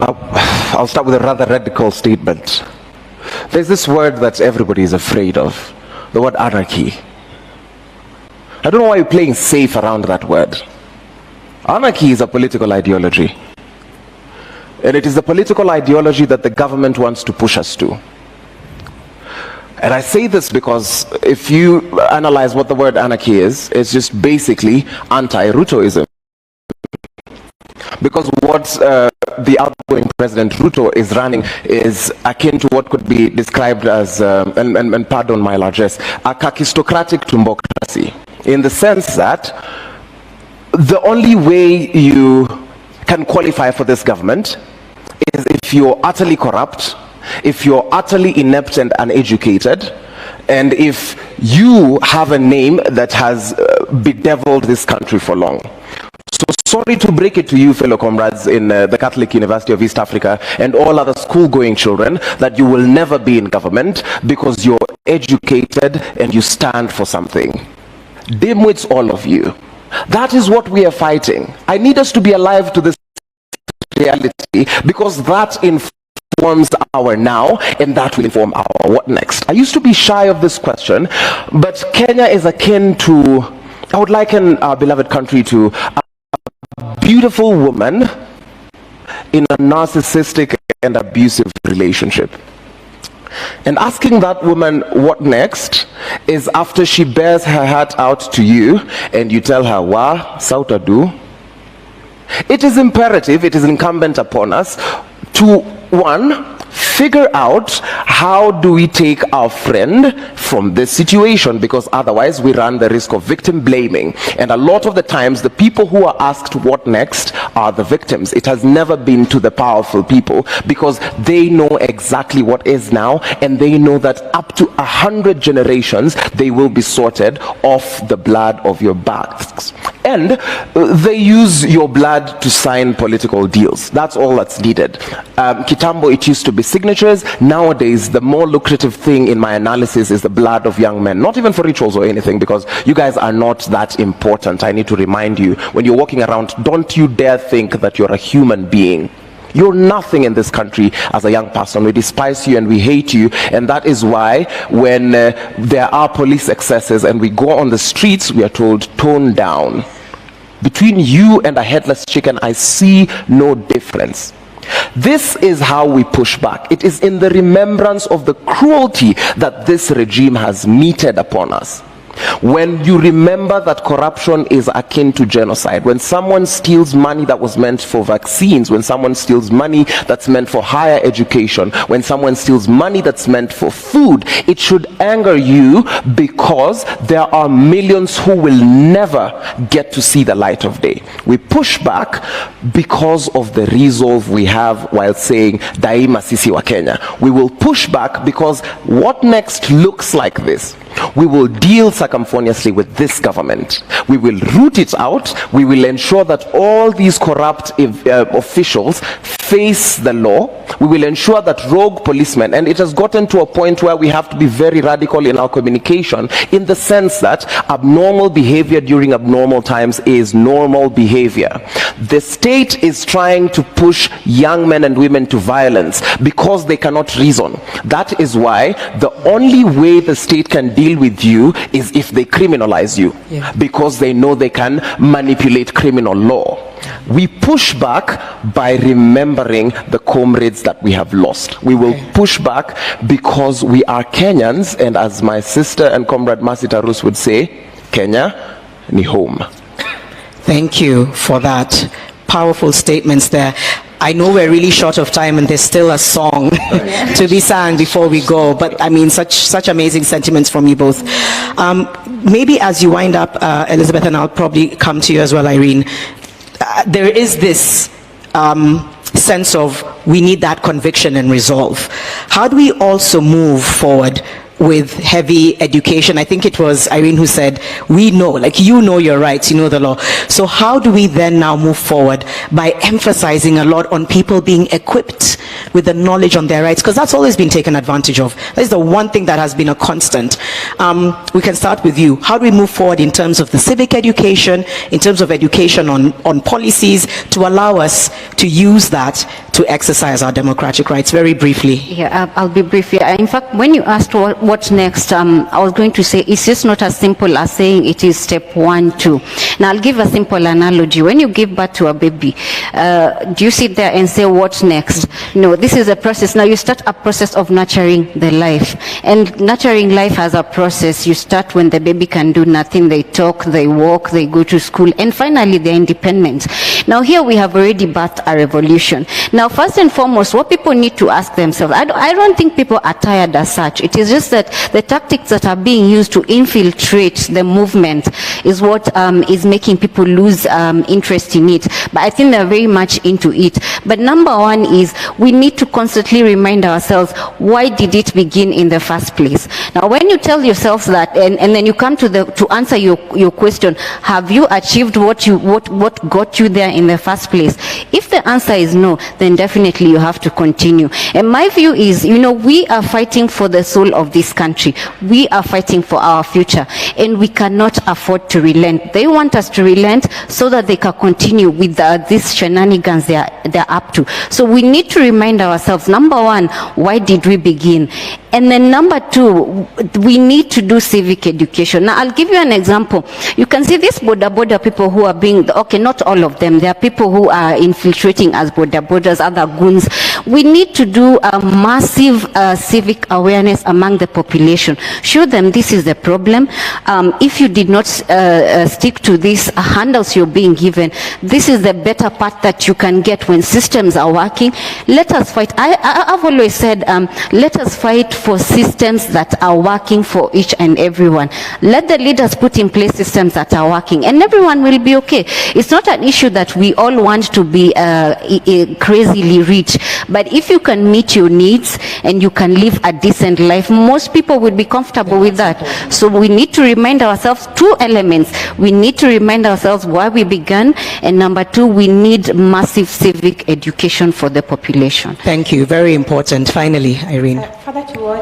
I'll start with a rather radical statement. There's this word that everybody is afraid of, the word anarchy. I don't know why you're playing safe around that word. Anarchy is a political ideology. And it is the political ideology that the government wants to push us to. And I say this because if you analyze what the word anarchy is, it's just basically anti-Rutoism. Because what the outgoing President Ruto is running is akin to what could be described as, and pardon my largesse, a kakistocratic tumbocracy. In the sense that the only way you can qualify for this government is if you're utterly corrupt, if you're utterly inept and uneducated, and if you have a name that has bedeviled this country for long. So sorry to break it to you, fellow comrades in the Catholic University of East Africa and all other school-going children, that you will never be in government because you're educated and you stand for something. Dimwits, all of you. That is what we are fighting. I need us to be alive to this reality because that informs our now and that will inform our what next. I used to be shy of this question, but Kenya is akin to, I would liken our beloved country to a beautiful woman in a narcissistic and abusive relationship. And asking that woman what next is after she bears her heart out to you and you tell her, wa, sauta do. It is imperative, it is incumbent upon us to, one, figure out how do we take our friend from this situation, because otherwise we run the risk of victim blaming. And a lot of the times the people who are asked what next are the victims. It has never been to the powerful people because they know exactly what is now, and they know that up to 100 generations they will be sorted off the blood of your backs. And they use your blood to sign political deals. That's all that's needed. Kitambo, it used to be signatures. Nowadays, the more lucrative thing in my analysis is the blood of young men. Not even for rituals or anything, because you guys are not that important. I need to remind you, when you're walking around, don't you dare think that you're a human being. You're nothing in this country as a young person. We despise you and we hate you, and that is why when there are police excesses and we go on the streets, we are told, tone down. Between you and a headless chicken, I see no difference. This is how we push back. It is in the remembrance of the cruelty that this regime has meted upon us. When you remember that corruption is akin to genocide, when someone steals money that was meant for vaccines, when someone steals money that's meant for higher education, when someone steals money that's meant for food, it should anger you because there are millions who will never get to see the light of day. We push back because of the resolve we have while saying Daima Sisi wa Kenya. We will push back because what next looks like this. We will deal circumfoniously with this government. We will root it out. We will ensure that all these corrupt officials face the law. We will ensure that rogue policemen, and it has gotten to a point where we have to be very radical in our communication, in the sense that abnormal behavior during abnormal times is normal behavior. The state is trying to push young men and women to violence because they cannot reason. That is why the only way the state can deal with you is if they criminalize you, because they know they can manipulate criminal law. We push back by remembering the comrades that we have lost. We will push back because we are Kenyans, and as my sister and comrade Masita Rus would say, Kenya ni home. Thank you for that. Powerful statements there. I know we're really short of time and there's still a song to be sung before we go, but I mean, such amazing sentiments from you both. Maybe as you wind up, Elizabeth, and I'll probably come to you as well, Irene, there is this sense of we need that conviction and resolve. How do we also move forward with heavy education? I think it was Irene who said, we know, like, you know your rights, you know the law. So how do we then now move forward by emphasizing a lot on people being equipped with the knowledge on their rights, because that's always been taken advantage of. That is the one thing that has been a constant. We can start with you. How do we move forward in terms of the civic education, in terms of education on policies, to allow us to use that to exercise our democratic rights? Very briefly. Yeah, I'll be brief here. In fact, when you asked what next, I was going to say it's just not as simple as saying it is step 1, 2. Now, I'll give a simple analogy. When you give birth to a baby, do you sit there and say, what next? No, this is a process. Now, you start a process of nurturing the life. And nurturing life has a process. You start when the baby can do nothing. They talk, they walk, they go to school, and finally, they're independent. Now, here we have already birthed a revolution. Now, first and foremost, what people need to ask themselves, I don't think people are tired as such. It is just that the tactics that are being used to infiltrate the movement is what is making people lose interest in it. But I think they're very much into it. But number one is we need to constantly remind ourselves, why did it begin in the first place? Now, when you tell yourselves that, and then you come to answer your question, have you achieved what got you there in the first place? If the answer is no, then definitely you have to continue. And my view is, we are fighting for the soul of this country. We are fighting for our future, and we cannot afford to relent. They want us to relent so that they can continue with these shenanigans they're up to. So we need to remind ourselves, number one, why did we begin? And then number two, we need to do civic education. Now, I'll give you an example. You can see these border people who are being, okay, not all of them. There are people who are infiltrating as borders, other goons. We need to do a massive civic awareness among the population. Show them this is the problem. If you did not stick to these handouts you're being given, this is the better part that you can get when systems are working. Let us fight. I've always said, let us fight for systems that are working for each and everyone. Let the leaders put in place systems that are working, and everyone will be okay. It's not an issue that we all want to be crazily rich, but if you can meet your needs and you can live a decent life, most people will be comfortable with that. So we need to remind ourselves two elements. We need to remind ourselves why we began, and number two, we need massive civic education for the population. Thank you. Very important. Finally, Irene. Further to what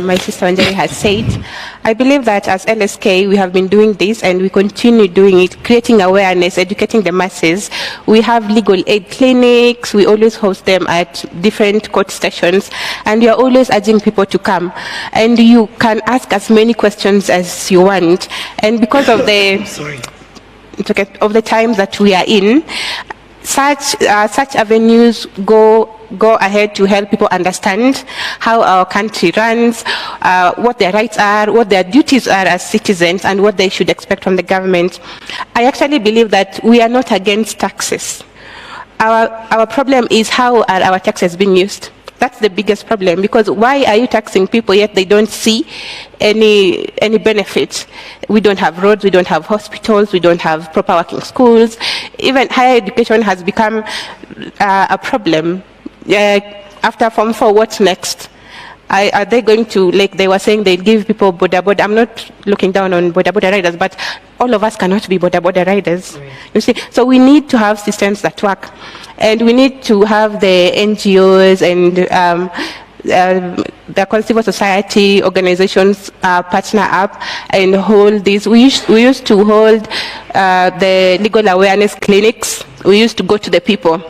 my sister Anjali has said, I believe that as LSK, we have been doing this and we continue doing it, creating awareness, educating the masses. We have legal aid clinics. We always host them at different court stations, and we are always urging people to come. And you can ask as many questions as you want. And because of the of the times that we are in, such avenues go ahead to help people understand how our country runs, what their rights are, what their duties are as citizens, and what they should expect from the government. I actually believe that we are not against taxes. Our problem is how are our taxes being used. That's the biggest problem, because why are you taxing people yet they don't see any benefits? We don't have roads, we don't have hospitals, we don't have proper working schools. Even higher education has become a problem. After Form 4, what's next? Are they going to, like they were saying, they give people border? I'm not looking down on border riders, but all of us cannot be border riders. Right. You see, so we need to have systems that work, and we need to have the NGOs and the civil society organizations partner up and hold these. We used to hold the legal awareness clinics. We used to go to the people.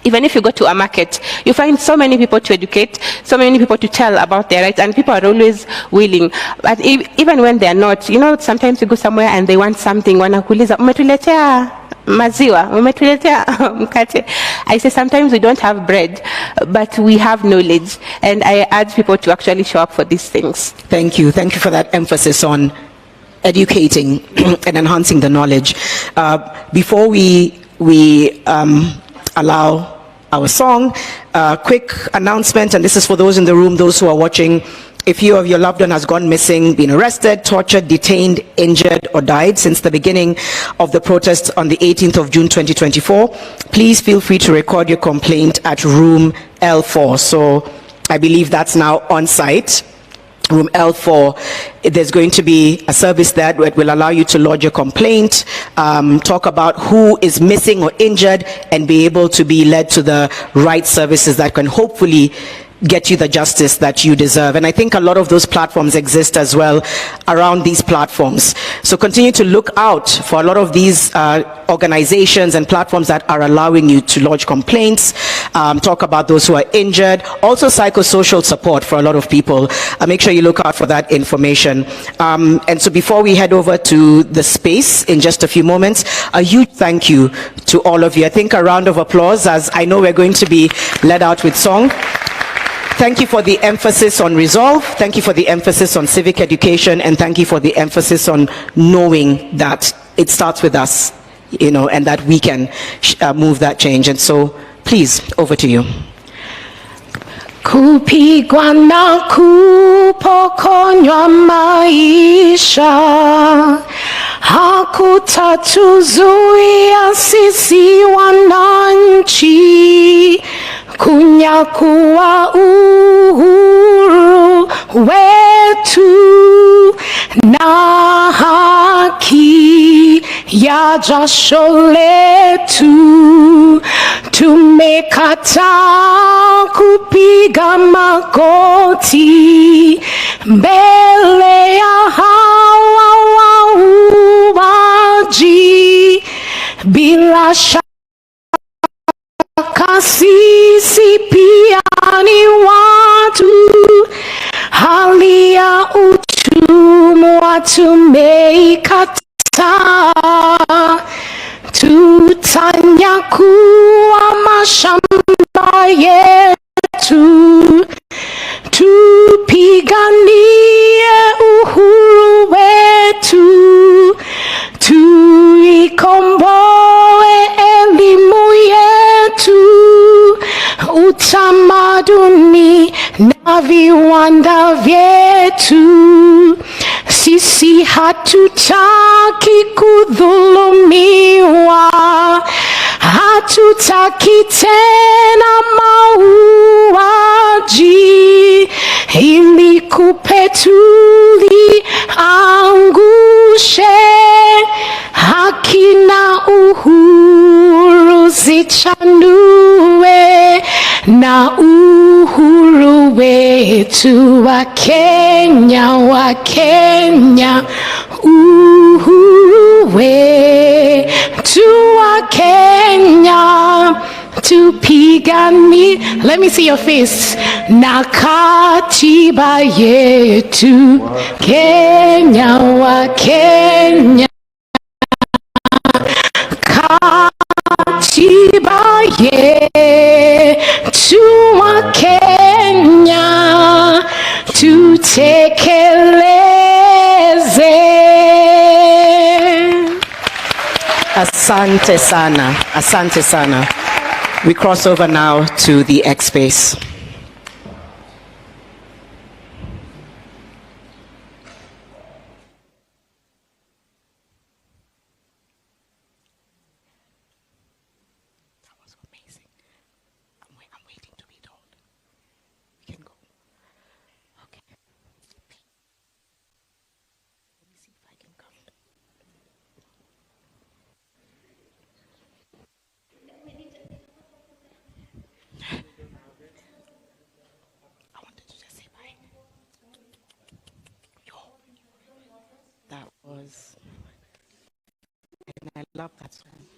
Even if you go to a market, you find so many people to educate, so many people to tell about their rights, and people are always willing. But even when they are not, sometimes you go somewhere and they want something, wanakuuliza, umetuletea maziwa, umetuletea mkate. I say sometimes we don't have bread, but we have knowledge, and I urge people to actually show up for these things. Thank you. Thank you for that emphasis on educating and enhancing the knowledge. Before we allow our song, quick announcement, and this is for those in the room, those who are watching. If you or your loved one has gone missing, been arrested, tortured, detained, injured, or died since the beginning of the protests on the 18th of June 2024, please feel free to record your complaint at room L4. So I believe that's now on site. room L4, there's going to be a service that will allow you to lodge a complaint, talk about who is missing or injured, and be able to be led to the right services that can hopefully get you the justice that you deserve. And I think a lot of those platforms exist as well around these platforms. So continue to look out for a lot of these organizations and platforms that are allowing you to lodge complaints, talk about those who are injured, also psychosocial support for a lot of people. Make sure you look out for that information. And so before we head over to the space in just a few moments, a huge thank you to all of you. I think a round of applause, as I know we're going to be led out with song. Thank you for the emphasis on resolve. Thank you for the emphasis on civic education, and thank you for the emphasis on knowing that it starts with us, and that we can move that change. And so, please, over to you. Kupigwa na kupokonywa maisha hakutatuzuia sisi wananchi kunyakua uhuru wetu na haki ya jasho letu. Tumekataa kupiga magoti mbele ya hawa wauaji. Bila shaka sisi pia ni watu, hali ya utumwa tumeikataa. Tutanyakua mashamba yetu, tupiganie uhuru wetu, tuikomboe elimu yetu, utamaduni na viwanda vyetu. Sisi hatutaki kudhulumiwa, hatutaki tena mauaji, ili kupe tuliangushe, haki na uhuru zichanue, na uhuru wetu wa Kenya, uhuru wetu wa Kenya, tupigani. Let me see your face. Na katiba yetu, Kenya wa Kenya, katiba yetu wa Kenya, tutekeleze. Asante sana. Asante sana. We cross over now to the X space. That was, and I love that song.